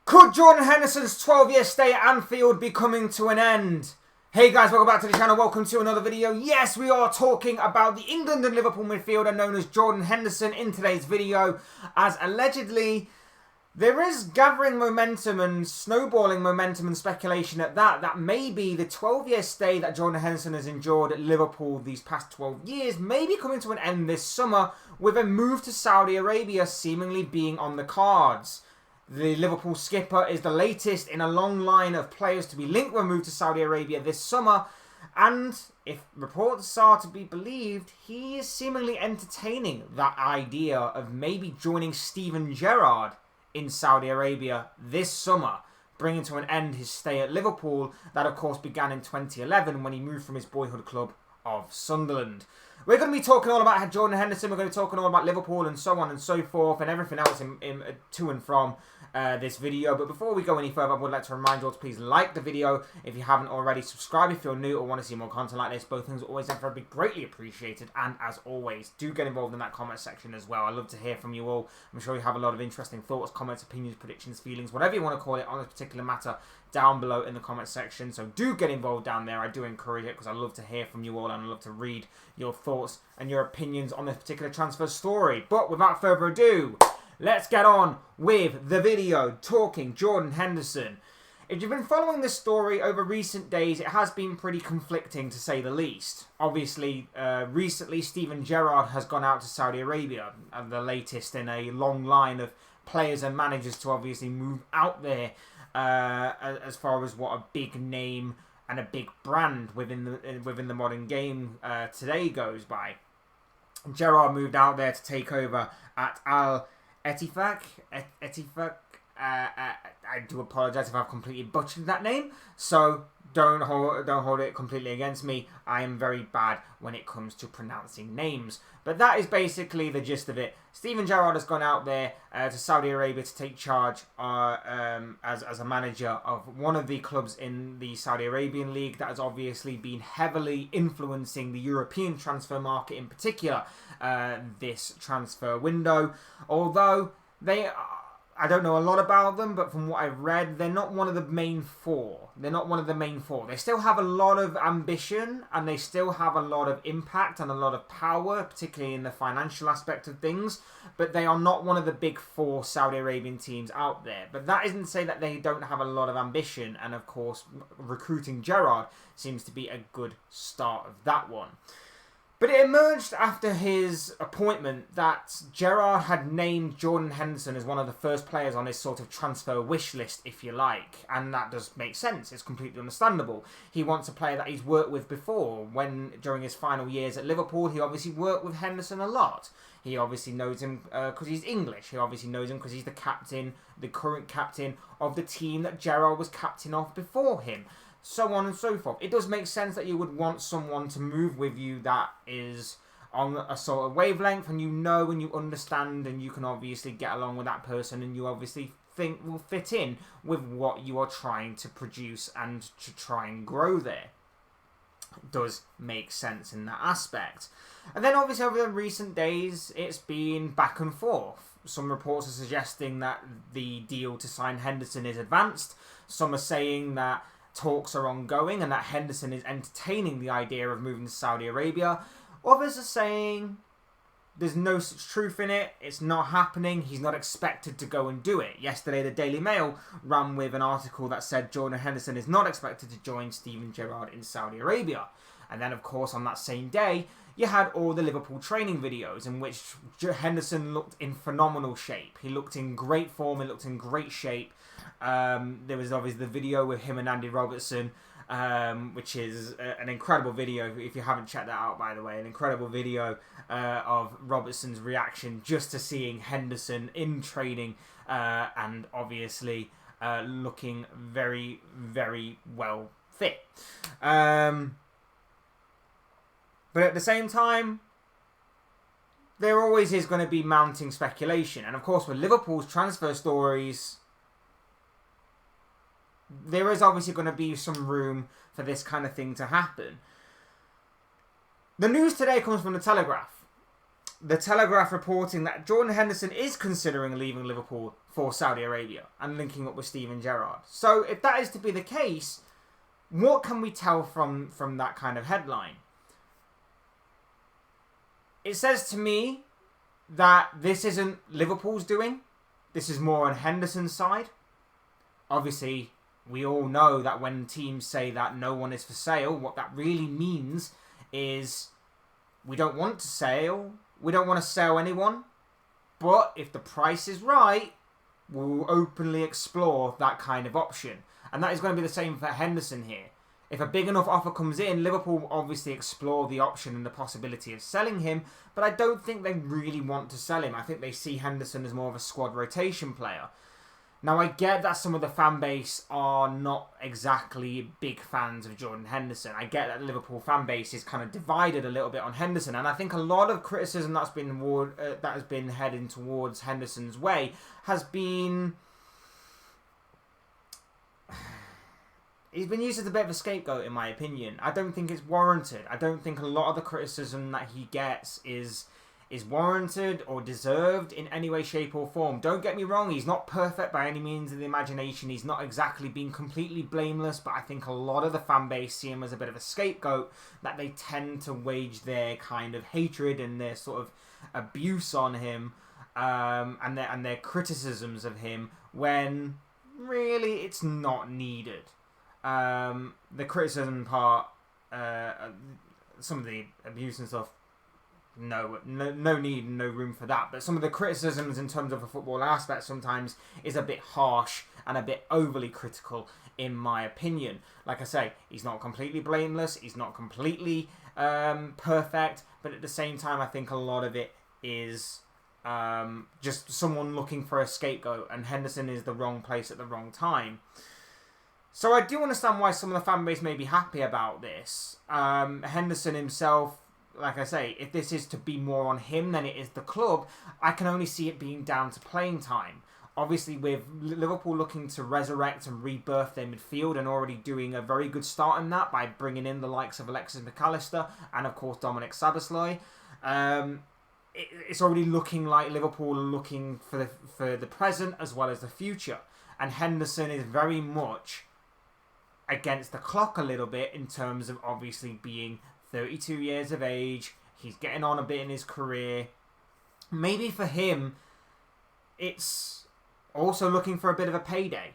Could Jordan Henderson's 12-year stay at Anfield be coming to an end? Hey guys, welcome back to the channel. Welcome to another video. Yes, we are talking about the England and Liverpool midfielder known as Jordan Henderson in today's video, as allegedly there is gathering momentum and snowballing momentum and speculation at that maybe the 12-year stay that Jordan Henderson has endured at Liverpool these past 12 years may be coming to an end this summer, with a move to Saudi Arabia seemingly being on the cards. The Liverpool skipper is the latest in a long line of players to be linked with a move to Saudi Arabia this summer, and if reports are to be believed, he is seemingly entertaining that idea of maybe joining Steven Gerrard in Saudi Arabia this summer, bringing to an end his stay at Liverpool that of course began in 2011 when he moved from his boyhood club of Sunderland. We're going to be talking all about Jordan Henderson, we're going to be talking all about Liverpool and so on and so forth and everything else to and from this video. But before we go any further, I would like to remind you all to please like the video if you haven't already, subscribe if you're new or want to see more content like this. Both things are always and forever greatly appreciated, and as always, do get involved in that comment section as well. I love to hear from you all. I'm sure you have a lot of interesting thoughts, comments, opinions, predictions, feelings, whatever you want to call it on this particular matter down below in the comment section. So do get involved down there. I do encourage it because I love to hear from you all and I love to read your thoughts and your opinions on this particular transfer story. But without further ado, let's get on with the video talking Jordan Henderson. If you've been following this story over recent days, it has been pretty conflicting to say the least. Obviously, recently Steven Gerrard has gone out to Saudi Arabia, the latest in a long line of players and managers to obviously move out there as far as what a big name and a big brand within the modern game today goes by. Gerrard moved out there to take over at Al Ettifaq. I do apologise if I've completely butchered that name, so don't hold it completely against me. I am very bad when it comes to pronouncing names. But that is basically the gist of it. Steven Gerrard has gone out there to Saudi Arabia to take charge as a manager of one of the clubs in the Saudi Arabian League that has obviously been heavily influencing the European transfer market in particular this transfer window. Although I don't know a lot about them, but from what I've read, they're not one of the main four. They still have a lot of ambition, and they still have a lot of impact and a lot of power, particularly in the financial aspect of things, but they are not one of the big four Saudi Arabian teams out there. But that isn't to say that they don't have a lot of ambition, and of course, recruiting Gerrard seems to be a good start of that one. But it emerged after his appointment that Gerrard had named Jordan Henderson as one of the first players on his sort of transfer wish list, if you like. And that does make sense. It's completely understandable. He wants a player that he's worked with before. During his final years at Liverpool, he obviously worked with Henderson a lot. He obviously knows him because he's English. He obviously knows him because he's the captain, the current captain of the team that Gerrard was captain of before him. So on and so forth. It does make sense that you would want someone to move with you that is on a sort of wavelength, and you know and you understand and you can obviously get along with that person, and you obviously think will fit in with what you are trying to produce and to try and grow there. It does make sense in that aspect. And then obviously over the recent days it's been back and forth. Some reports are suggesting that the deal to sign Henderson is advanced. Some are saying that talks are ongoing and that Henderson is entertaining the idea of moving to Saudi Arabia. Others are saying there's no such truth in it, it's not happening, he's not expected to go and do it. Yesterday the Daily Mail ran with an article that said Jordan Henderson is not expected to join Steven Gerrard in Saudi Arabia. And then of course on that same day you had all the Liverpool training videos in which Henderson looked in phenomenal shape. He looked in great form, he looked in great shape. There was obviously the video with him and Andy Robertson, which is an incredible video. If you haven't checked that out, by the way, an incredible video of Robertson's reaction just to seeing Henderson in training and obviously looking very, very well fit. But at the same time, there always is going to be mounting speculation. And of course, with Liverpool's transfer stories, there is obviously going to be some room for this kind of thing to happen. The news today comes from the Telegraph. the Telegraph reporting that Jordan Henderson is considering leaving Liverpool for Saudi Arabia and linking up with Steven Gerrard. So if that is to be the case, what can we tell from that kind of headline? It says to me that this isn't Liverpool's doing. This is more on Henderson's side. Obviously, we all know that when teams say that no one is for sale, what that really means is we don't want to sell. We don't want to sell anyone. But if the price is right, we'll openly explore that kind of option. And that is going to be the same for Henderson here. If a big enough offer comes in, Liverpool will obviously explore the option and the possibility of selling him, but I don't think they really want to sell him. I think they see Henderson as more of a squad rotation player. Now, I get that some of the fan base are not exactly big fans of Jordan Henderson. I get that the Liverpool fan base is kind of divided a little bit on Henderson, and I think a lot of criticism that has been heading towards Henderson's way has been... He's been used as a bit of a scapegoat, in my opinion. I don't think it's warranted. I don't think a lot of the criticism that he gets is warranted or deserved in any way, shape or form. Don't get me wrong, he's not perfect by any means of the imagination. He's not exactly been completely blameless, but I think a lot of the fan base see him as a bit of a scapegoat, that they tend to wage their kind of hatred and their sort of abuse on him and their criticisms of him when really it's not needed. The criticism part, some of the abuse and stuff, no need, no room for that. But some of the criticisms in terms of a football aspect sometimes is a bit harsh and a bit overly critical, in my opinion. Like I say, he's not completely blameless, he's not completely perfect, but at the same time, I think a lot of it is just someone looking for a scapegoat, and Henderson is the wrong place at the wrong time. So I do understand why some of the fan base may be happy about this. Henderson himself, like I say, if this is to be more on him than it is the club, I can only see it being down to playing time. Obviously, with Liverpool looking to resurrect and rebirth their midfield and already doing a very good start in that by bringing in the likes of Alexis McAllister and, of course, Dominic Szoboszlai, it's already looking like Liverpool are looking for the present as well as the future. And Henderson is very much against the clock a little bit in terms of obviously being 32 years of age. He's getting on a bit in his career. Maybe for him, it's also looking for a bit of a payday.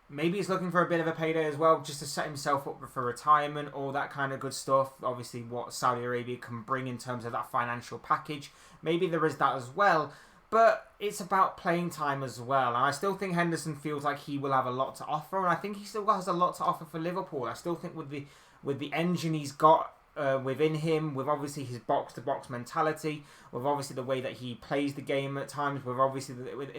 Maybe he's looking for a bit of a payday as well, just to set himself up for retirement, all that kind of good stuff. Obviously, what Saudi Arabia can bring in terms of that financial package. Maybe there is that as well. But it's about playing time as well. And I still think Henderson feels like he will have a lot to offer. And I think he still has a lot to offer for Liverpool. I still think with the engine he's got within him, with obviously his box-to-box mentality, with obviously the way that he plays the game at times, with obviously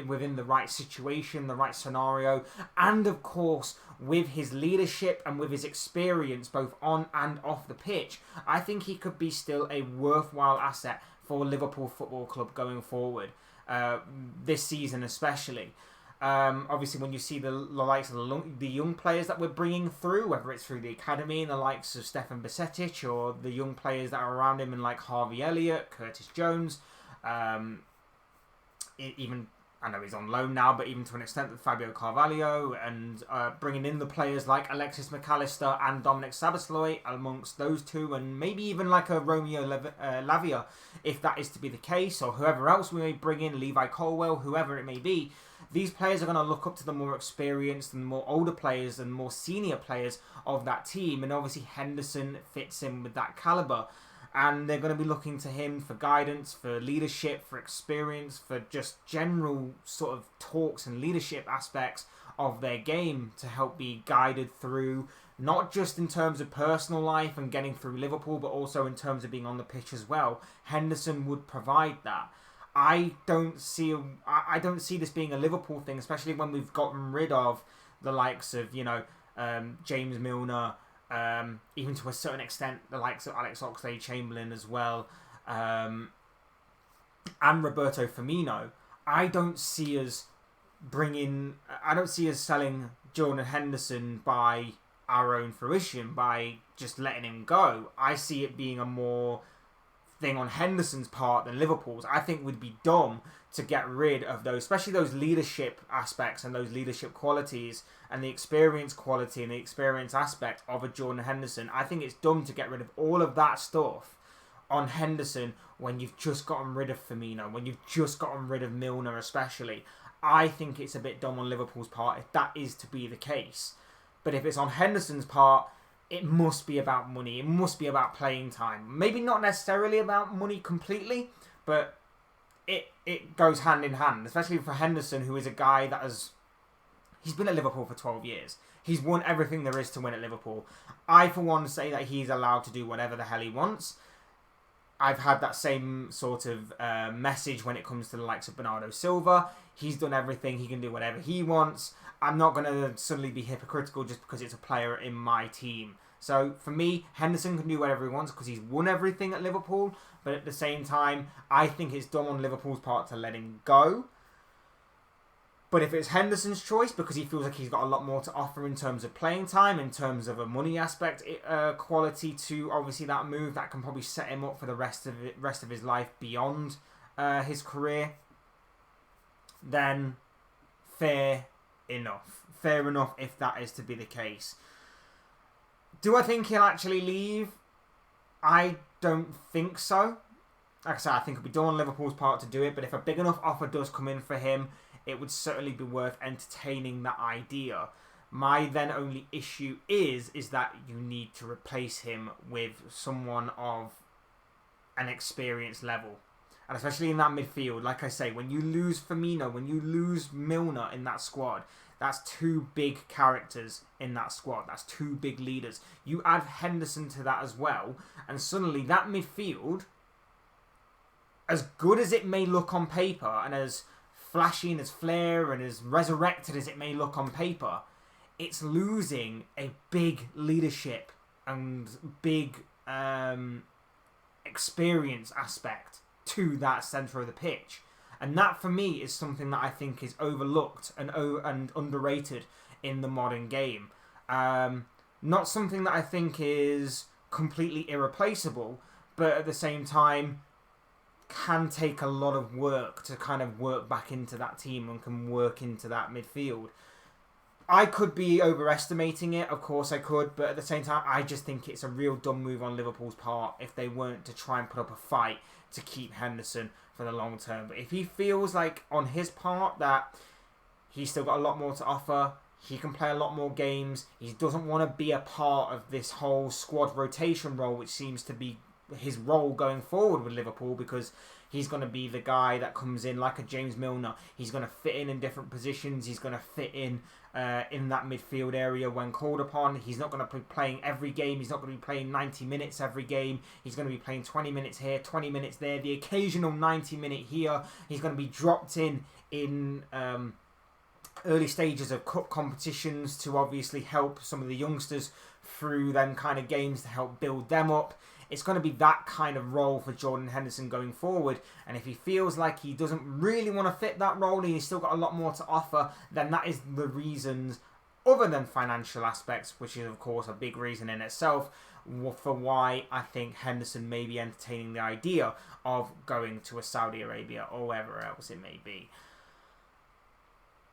within the right situation, the right scenario, and of course with his leadership and with his experience both on and off the pitch, I think he could be still a worthwhile asset for Liverpool Football Club going forward. This season especially. Obviously, when you see the likes of the young players that we're bringing through, whether it's through the academy and the likes of Stefan Bajcetic, or the young players that are around him and like Harvey Elliott, Curtis Jones, even, I know he's on loan now, but even to an extent with Fabio Carvalho, and bringing in the players like Alexis McAllister and Dominic Szoboszlai amongst those two, and maybe even like a Romeo Lavia, if that is to be the case, or whoever else we may bring in, Levi Colwell, whoever it may be. These players are going to look up to the more experienced and more older players and more senior players of that team, and obviously Henderson fits in with that calibre. And they're going to be looking to him for guidance, for leadership, for experience, for just general sort of talks and leadership aspects of their game to help be guided through, not just in terms of personal life and getting through Liverpool, but also in terms of being on the pitch as well. Henderson would provide that. I don't see this being a Liverpool thing, especially when we've gotten rid of the likes of, James Milner, even to a certain extent, the likes of Alex Oxlade-Chamberlain as well, and Roberto Firmino. I don't see us selling Jordan Henderson by our own fruition, by just letting him go. I see it being a more thing on Henderson's part than Liverpool's. I think we'd be dumb to get rid of those, especially those leadership aspects and those leadership qualities and the experience quality and the experience aspect of a Jordan Henderson. I think it's dumb to get rid of all of that stuff on Henderson when you've just gotten rid of Firmino, when you've just gotten rid of Milner especially. I think it's a bit dumb on Liverpool's part if that is to be the case. But if it's on Henderson's part, it must be about money. It must be about playing time. Maybe not necessarily about money completely, but it goes hand in hand, especially for Henderson, who is a guy that he's been at Liverpool for 12 years. He's won everything there is to win at Liverpool. I, for one, say that he's allowed to do whatever the hell he wants. I've had that same sort of message when it comes to the likes of Bernardo Silva. He's done everything. He can do whatever he wants. I'm not going to suddenly be hypocritical just because it's a player in my team. So for me, Henderson can do whatever he wants because he's won everything at Liverpool. But at the same time, I think it's dumb on Liverpool's part to let him go. But if it's Henderson's choice, because he feels like he's got a lot more to offer in terms of playing time, in terms of a money aspect, quality to obviously that move, that can probably set him up for the rest of his life beyond his career, then fair enough. Fair enough if that is to be the case. Do I think he'll actually leave? I don't think so. Like I said, I think it'll be done on Liverpool's part to do it, but if a big enough offer does come in for him, it would certainly be worth entertaining that idea. My then only issue is that you need to replace him with someone of an experience level. And especially in that midfield, like I say, when you lose Firmino, when you lose Milner in that squad, that's two big characters in that squad. That's two big leaders. You add Henderson to that as well, and suddenly that midfield, as good as it may look on paper, and as flashy and as flair and as resurrected as it may look on paper, it's losing a big leadership and big experience aspect to that centre of the pitch. And that, for me, is something that I think is overlooked and underrated in the modern game. Not something that I think is completely irreplaceable, but at the same time can take a lot of work to kind of work back into that team and can work into that midfield. I could be overestimating it, of course I could, but at the same time, I just think it's a real dumb move on Liverpool's part if they weren't to try and put up a fight to keep Henderson for the long term. But if he feels like on his part that he's still got a lot more to offer, he can play a lot more games, he doesn't want to be a part of this whole squad rotation role, which seems to be his role going forward with Liverpool, because he's going to be the guy that comes in like a James Milner. He's going to fit in different positions. He's going to fit in that midfield area when called upon. He's not going to be playing every game. He's not going to be playing 90 minutes every game. He's going to be playing 20 minutes here, 20 minutes there, the occasional 90-minute here. He's going to be dropped in early stages of cup competitions to obviously help some of the youngsters through them kind of games to help build them up. It's going to be that kind of role for Jordan Henderson going forward. And if he feels like he doesn't really want to fit that role and he's still got a lot more to offer, then that is the reasons, other than financial aspects, which is of course a big reason in itself, for why I think Henderson may be entertaining the idea of going to a Saudi Arabia or wherever else it may be.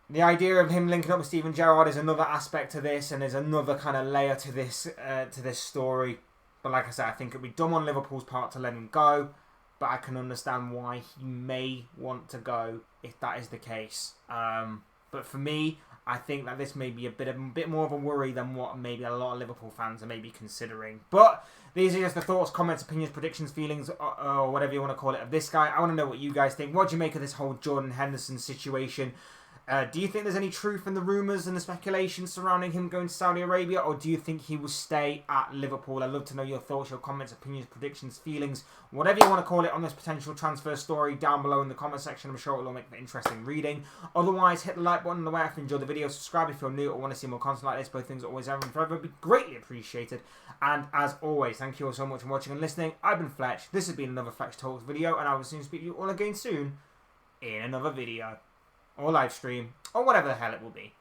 The idea of him linking up with Steven Gerrard is another aspect to this, and there's another kind of layer to this story. But like I said, I think it'd be dumb on Liverpool's part to let him go. But I can understand why he may want to go if that is the case. But for me, I think that this may be a bit more of a worry than what maybe a lot of Liverpool fans are maybe considering. But these are just the thoughts, comments, opinions, predictions, feelings, or whatever you want to call it, of this guy. I want to know what you guys think. What do you make of this whole Jordan Henderson situation? Do you think there's any truth in the rumours and the speculation surrounding him going to Saudi Arabia, or do you think he will stay at Liverpool? I'd love to know your thoughts, your comments, opinions, predictions, feelings, whatever you want to call it on this potential transfer story down below in the comment section. I'm sure it'll all make for interesting reading. Otherwise, hit the like button on the way if you enjoyed the video. Subscribe if you're new or want to see more content like this. Both things are always ever and forever be greatly appreciated. And as always, thank you all so much for watching and listening. I've been Fletch. This has been another Fletch Talks video, and I will soon speak to you all again soon in another video, or live stream, or whatever the hell it will be.